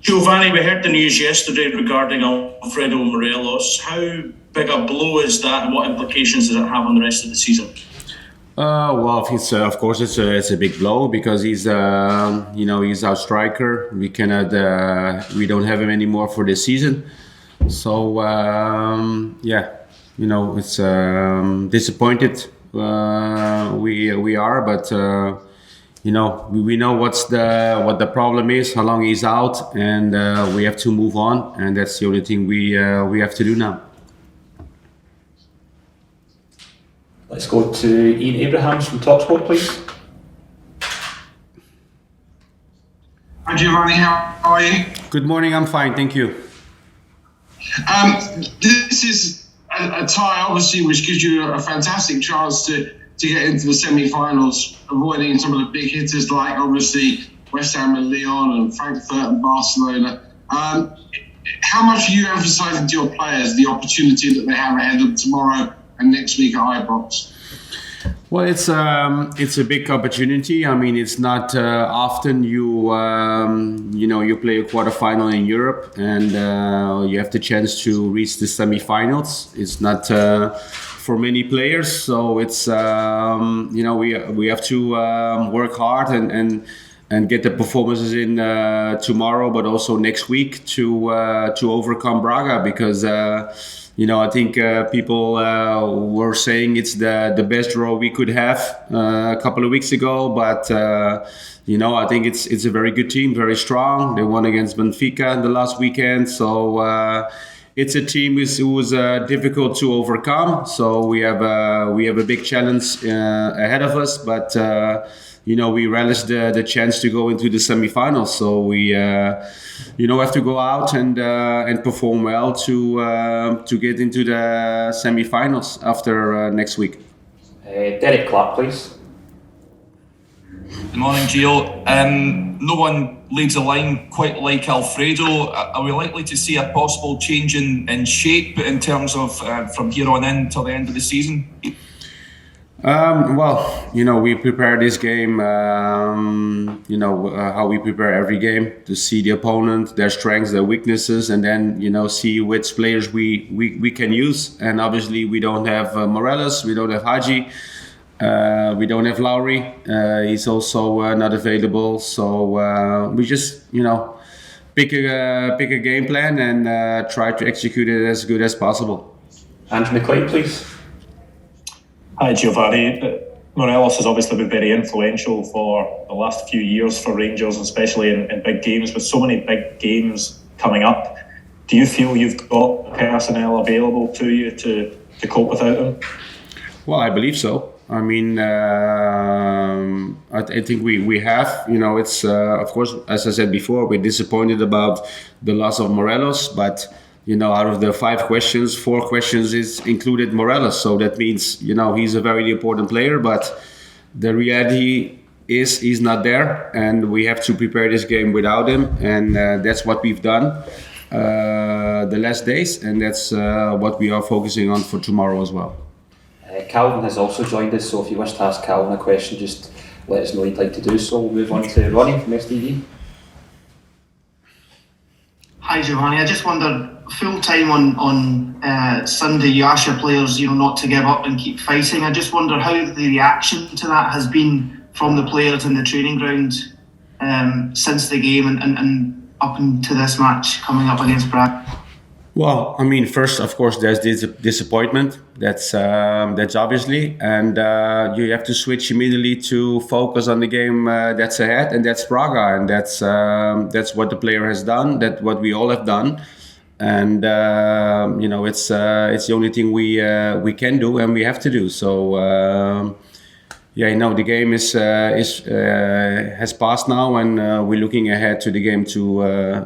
Giovanni, we heard the news yesterday regarding Alfredo Morelos. How big a blow is that, and what implications does it have on the rest of the season? Well, it's of course it's a big blow because he's he's our striker. We don't have him anymore for this season. So it's disappointed. We are, but we know what the problem is, how long he's out, and we have to move on, and that's the only thing we have to do now. Let's go to Ian Abrahams from TalkSport, please. Hi Giovanni, how are you? Good morning, I'm fine, thank you. This is a tie, obviously, which gives you a fantastic chance to get into the semi-finals, avoiding some of the big hitters like, obviously, West Ham and Lyon and Frankfurt and Barcelona. How much are you emphasising to your players the opportunity that they have ahead of tomorrow and next week at Ibrox? Well, it's a big opportunity. I mean, it's not often you play a quarterfinal in Europe and you have the chance to reach the semi-finals. It's not for many players, so it's we have to work hard and get the performances in tomorrow, but also next week to overcome Braga because. I think people were saying it's the best draw we could have a couple of weeks ago, but I think it's a very good team, very strong. They won against Benfica the last weekend, so it's a team who was difficult to overcome. So we have a big challenge ahead of us, but. We relish the chance to go into the semi-finals. So we, have to go out and perform well to get into the semi-finals after next week. Derek Clark, please. Good morning, Gio. No one leads a line quite like Alfredo. Are we likely to see a possible change in shape in terms of from here on in till the end of the season? We prepare this game, how we prepare every game to see the opponent, their strengths, their weaknesses, and then, see which players we can use. And obviously we don't have Morelos, we don't have Haji, we don't have Lowry. He's also not available. So we just, pick a game plan and try to execute it as good as possible. Andrew McLean, please. Hi Giovanni. Morelos has obviously been very influential for the last few years for Rangers, especially in big games. With so many big games coming up, do you feel you've got personnel available to you to cope without him? Well, I believe so. I mean, I think we have. It's of course, as I said before, we're disappointed about the loss of Morelos, but. Out of the 5 questions, 4 questions is included Morelos. So that means, he's a very important player, but the reality is he's not there and we have to prepare this game without him. And that's what we've done the last days. And that's what we are focusing on for tomorrow as well. Calvin has also joined us. So if you wish to ask Calvin a question, just let us know you'd like to do so. We'll move on to Ronnie from STV. Hi Giovanni, I just wondered, full time on Sunday, you asked your players, not to give up and keep fighting. I just wonder how the reaction to that has been from the players in the training ground since the game and up into this match coming up against Braga. Well, I mean, first, of course, there's this disappointment. That's obviously, and you have to switch immediately to focus on the game that's ahead, and that's Braga, and that's what the player has done. That's what we all have done, and it's the only thing we can do and we have to do. So the game has passed now, and we're looking ahead to the game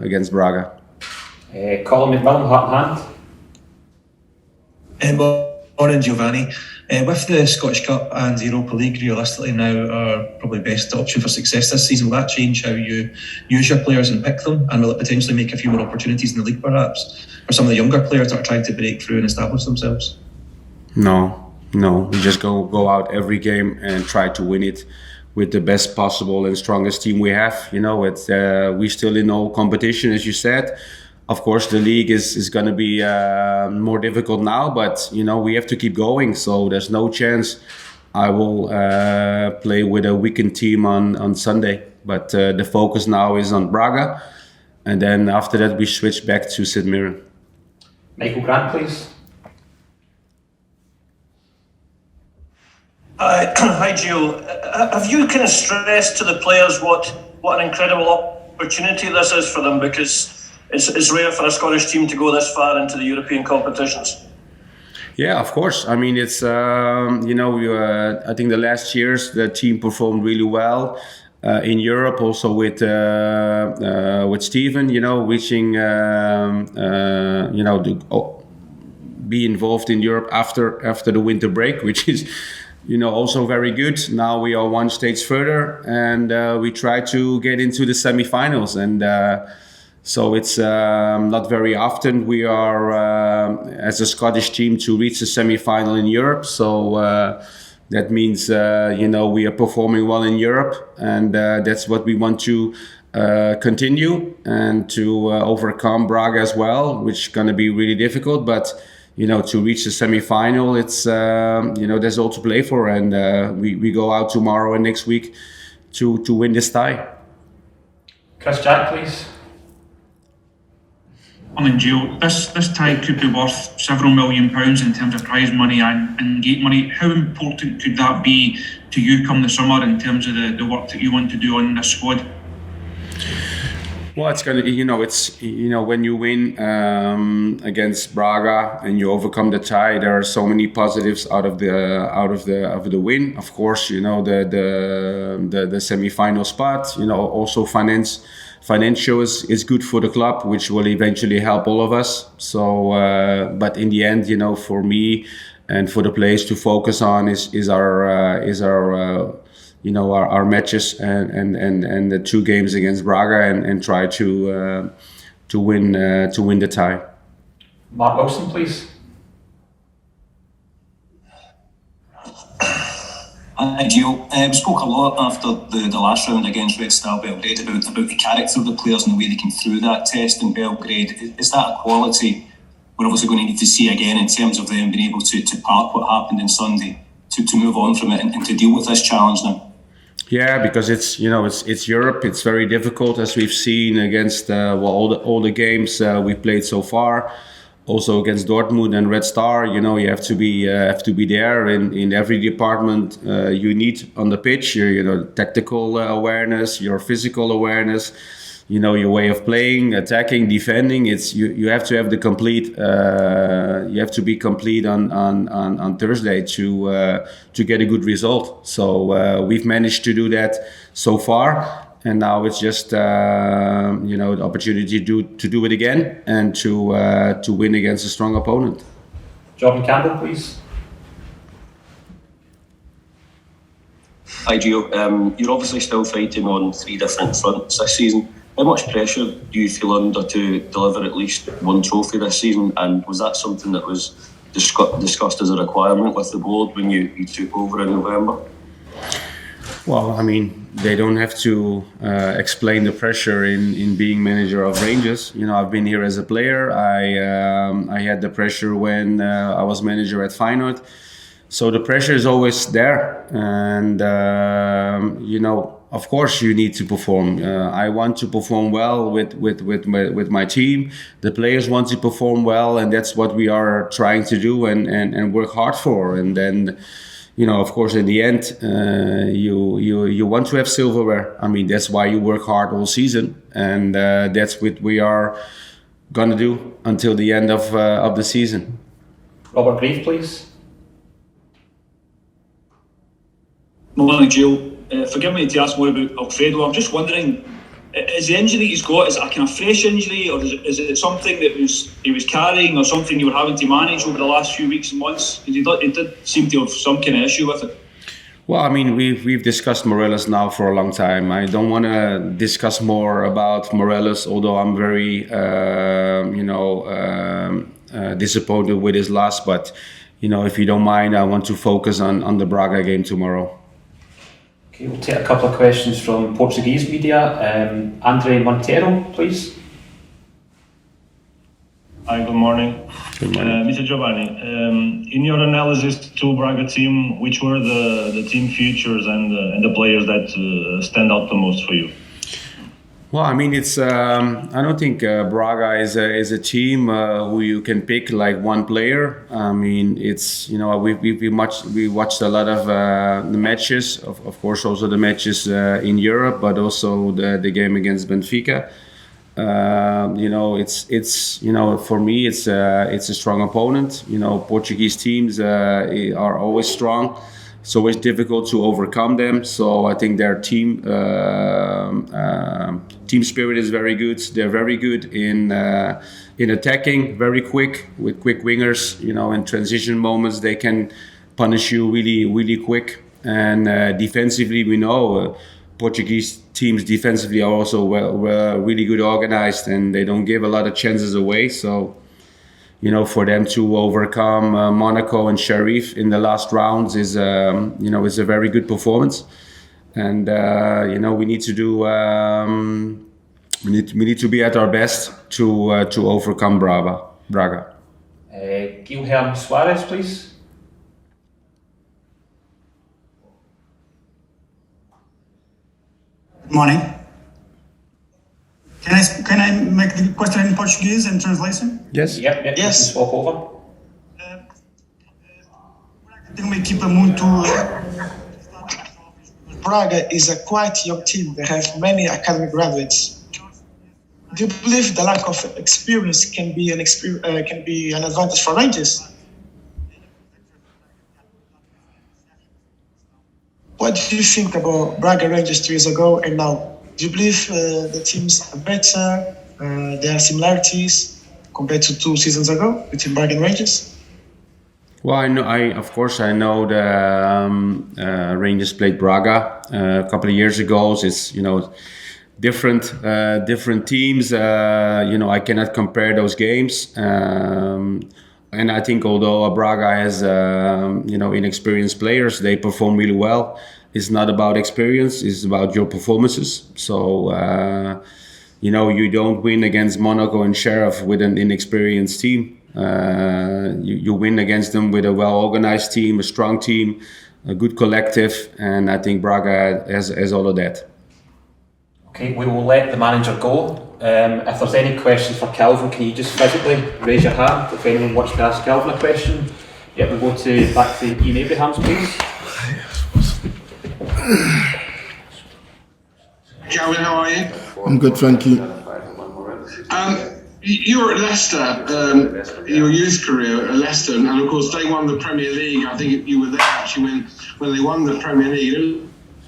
against Braga. Colin McMillan, Heart in Hand. Morning, Giovanni. With the Scottish Cup and the Europa League realistically now are probably best option for success this season, will that change how you use your players and pick them? And will it potentially make a few more opportunities in the league perhaps for some of the younger players that are trying to break through and establish themselves? No. We just go out every game and try to win it with the best possible and strongest team we have. We're still in all competition, as you said. Of course, the league is going to be more difficult now, but we have to keep going. So there's no chance I will play with a weakened team on Sunday. But the focus now is on Braga, and then after that we switch back to St Mirren. Michael Grant, please. Hi, Gio. Have you kind of stressed to the players what an incredible opportunity this is for them? Because it's rare for a Scottish team to go this far into the European competitions. Yeah, of course. I mean, it's I think the last years the team performed really well in Europe, also with Steven. Reaching be involved in Europe after the winter break, which is also very good. Now we are one stage further, and we try to get into the semi-finals, and so it's not very often we are as a Scottish team to reach the semi-final in Europe. So that means we are performing well in Europe, and that's what we want to continue, and to overcome Braga as well, which is going to be really difficult, but to reach the semi-final, it's there's all to play for, and we go out tomorrow and next week to win this tie. Chris Jack, please. I mean, Gio, this tie could be worth several £1 million in terms of prize money and gate money. How important could that be to you come the summer in terms of the work that you want to do on this squad? Well, it's gonna, when you win against Braga and you overcome the tie, there are so many positives out of the win. Of course, the semi-final spot. Also financial is good for the club, which will eventually help all of us. So, but in the end, for me and for the players to focus on is our matches and the 2 games against Braga, and try to win the tie. Mark Wilson, please. Hi, Gio. We spoke a lot after the last round against Red Star Belgrade about the character of the players and the way they came through that test in Belgrade. Is that a quality we're obviously going to need to see again in terms of them being able to park what happened on Sunday, to move on from it and to deal with this challenge now? Yeah, because it's Europe. It's very difficult, as we've seen against all the games we played so far. Also against Dortmund and Red Star, you have to be there in every department you need on the pitch. Your tactical awareness, your physical awareness, your way of playing, attacking, defending. It's you have to have the complete. You have to be complete on Thursday to get a good result. So we've managed to do that so far. And now it's just the opportunity to do it again and to win against a strong opponent. Jordan Campbell, please. Hi, Gio. You're obviously still fighting on 3 different fronts this season. How much pressure do you feel under to deliver at least 1 trophy this season? And was that something that was discussed as a requirement with the board when you took over in November? Well, I mean, they don't have to explain the pressure in being manager of Rangers. I've been here as a player. I had the pressure when I was manager at Feyenoord. So the pressure is always there. And, of course you need to perform. I want to perform well with my team. The players want to perform well, and that's what we are trying to do and work hard for. And then, of course, in the end, you want to have silverware. I mean, that's why you work hard all season, and that's what we are gonna do until the end of the season. Robert Grieve, please. Morning, Gio. Forgive me to ask more about Alfredo. I'm just wondering, is the injury he's got, is it a kind of fresh injury, or is it something that he was carrying, or something you were having to manage over the last few weeks and months? Because he did seem to have some kind of issue with it. Well, I mean, we've discussed Morelos now for a long time. I don't want to discuss more about Morelos, although I'm very, disappointed with his loss. But, if you don't mind, I want to focus on the Braga game tomorrow. Okay, we'll take a couple of questions from Portuguese media. Andre Montero, please. Hi, good morning. Good morning. Mr. Giovanni, in your analysis to Braga team, which were the team features and the players that stand out the most for you? Well, I mean, it's. I don't think Braga is a team who you can pick like one player. I mean, it's we watched a lot of the matches, of course, also the matches in Europe, but also the game against Benfica. It's for me, it's a strong opponent. Portuguese teams are always strong. It's always difficult to overcome them. So I think their team spirit is very good. They're very good in attacking, very quick with quick wingers. In transition moments they can punish you really, really quick. And defensively, we know Portuguese teams defensively are also really good organized, and they don't give a lot of chances away. So. For them to overcome Monaco and Sheriff in the last rounds is a very good performance, and we need to do we need to be at our best to overcome Braga. Guilherme Soares, please. Good morning. Can I make the question in Portuguese and translation? Yes. Yep. Yes. Swap over. Tem uma equipa muito. Braga is a quite young team. They have many academy graduates. Do you believe the lack of experience can be an advantage for Rangers? What do you think about Braga Rangers 2 years ago and now? Do you believe the teams are better? There are similarities compared to 2 seasons ago between Braga and Rangers? Well, I know the Rangers played Braga a couple of years ago. It's different teams. I cannot compare those games. And I think although Braga has inexperienced players, they perform really well. It's not about experience; it's about your performances. So you don't win against Monaco and Sheriff with an inexperienced team. You win against them with a well-organized team, a strong team, a good collective, and I think Braga has all of that. Okay, we will let the manager go. If there's any questions for Calvin, can you just physically raise your hand if anyone wants to ask Calvin a question? Yeah, we'll go back to Ian Abrahams, please. Calvin, how are you? I'm good, thank you. You were at Leicester, your youth career at Leicester, and of course they won the Premier League. I think you were there actually when they won the Premier League. It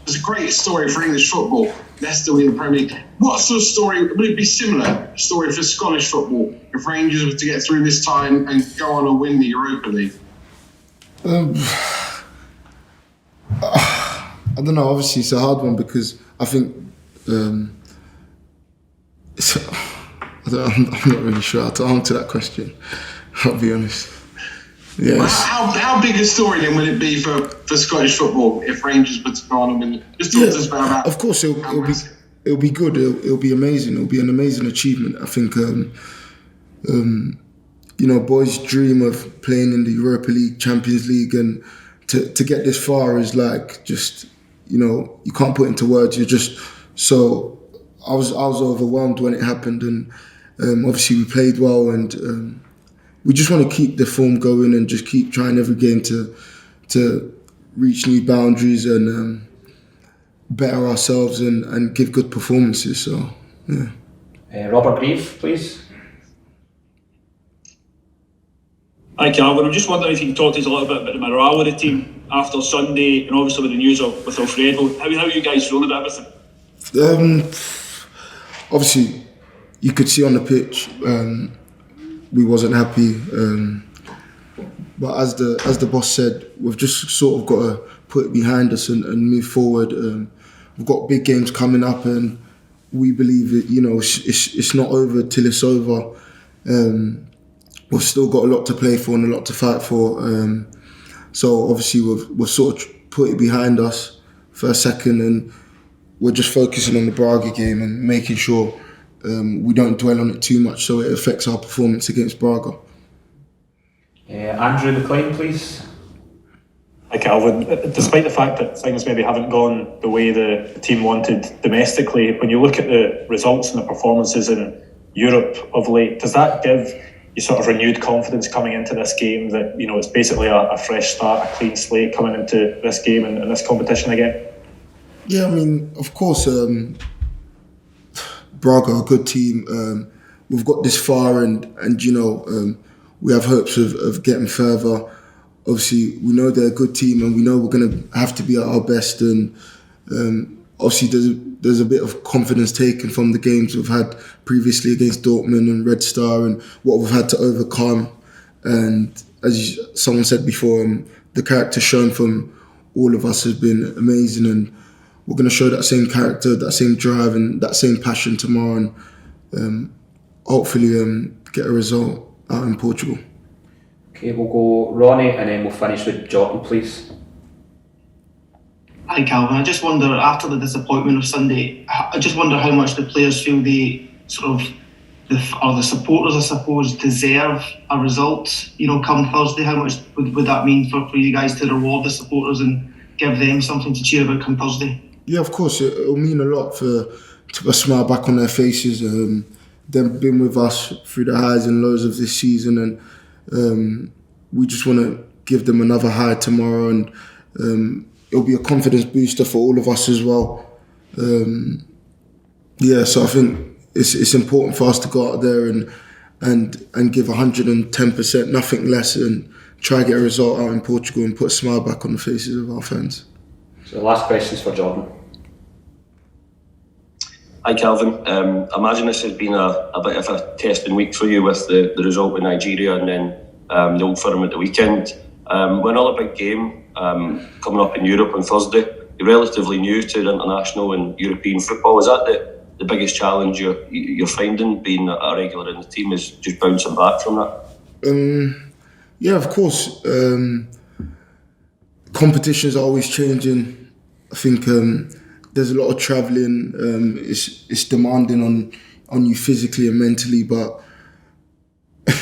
was a great story for English football. Leicester winning the Premier League. What sort of story would it be? Similar story for Scottish football if Rangers were to get through this time and go on and win the Europa League? I don't know. Obviously, it's a hard one because I think I'm not really sure how to answer that question. I'll be honest. Yes. Well, how big a story then will it be for Scottish football if Rangers were to go on and win? Just talk to us about that. Of course, it'll be good. It'll be amazing. It'll be an amazing achievement. I think boys dream of playing in the Europa League, Champions League, and to get this far is like just you can't put into words. You're just so. I was overwhelmed when it happened, and obviously we played well, and we just want to keep the form going and just keep trying every game to reach new boundaries and better ourselves and give good performances. So yeah. Robert Grieve, please. Hi Calvin, I'm just wondering if you can talk to us a little bit about the morale of the team after Sunday, and obviously with the news with Alfredo. How are you guys feeling about everything? Obviously, you could see on the pitch we wasn't happy, but as the boss said, we've just sort of got to put it behind us and move forward. We've got big games coming up, and we believe that it's not over till it's over. We've still got a lot to play for and a lot to fight for. So obviously we've sort of put it behind us for a second, and we're just focusing on the Braga game and making sure we don't dwell on it too much so it affects our performance against Braga. Andrew McLean, please. Hi Calvin, despite the fact that things maybe haven't gone the way the team wanted domestically, when you look at the results and the performances in Europe of late, does that give you sort of renewed confidence coming into this game that, you know, it's basically a fresh start, a clean slate coming into this game and this competition again? Yeah, I mean, of course, Braga are a good team. We've got this far and you know, we have hopes of getting further. Obviously, we know they're a good team and we know we're going to have to be at our best. And obviously, there's a bit of confidence taken from the games we've had previously against Dortmund and Red Star and what we've had to overcome. And as someone said before, the character shown from all of us has been amazing. And we're going to show that same character, that same drive and that same passion tomorrow and hopefully get a result out in Portugal. Okay, we'll go Ronnie and then we'll finish with Jordan, please. Hi Calvin, I just wonder, after the disappointment of Sunday, I just wonder how much the players feel they sort of, or the supporters I suppose, deserve a result, you know, come Thursday. How much would that mean for you guys to reward the supporters and give them something to cheer about come Thursday? Yeah, of course, it'll mean a lot to put a smile back on their faces. They've been with us through the highs and lows of this season, and we just want to give them another high tomorrow, and it'll be a confidence booster for all of us as well. Yeah, so I think it's important for us to go out there and give 110%, nothing less, and try to get a result out in Portugal and put a smile back on the faces of our fans. So the last question is for Jordan. Hi Calvin, I imagine this has been a bit of a testing week for you with the result with Nigeria and then the Old Firm at the weekend. We're another big game coming up in Europe on Thursday. You're relatively new to international and European football. Is that the biggest challenge you're finding, being a regular in the team, is just bouncing back from that? Yeah, of course. Competitions are always changing. I think there's a lot of travelling. It's demanding on you physically and mentally, but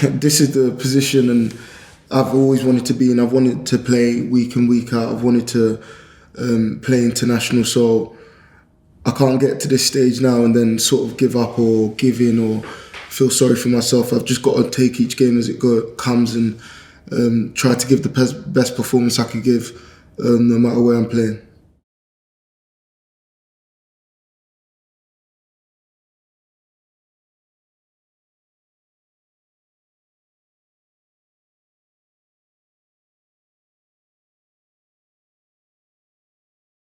this is the position and I've always wanted to be in. I've wanted to play week in, week out. I've wanted to play international, so I can't get to this stage now and then sort of give up or give in or feel sorry for myself. I've just got to take each game as it comes and try to give the best performance I could give, no matter where I'm playing.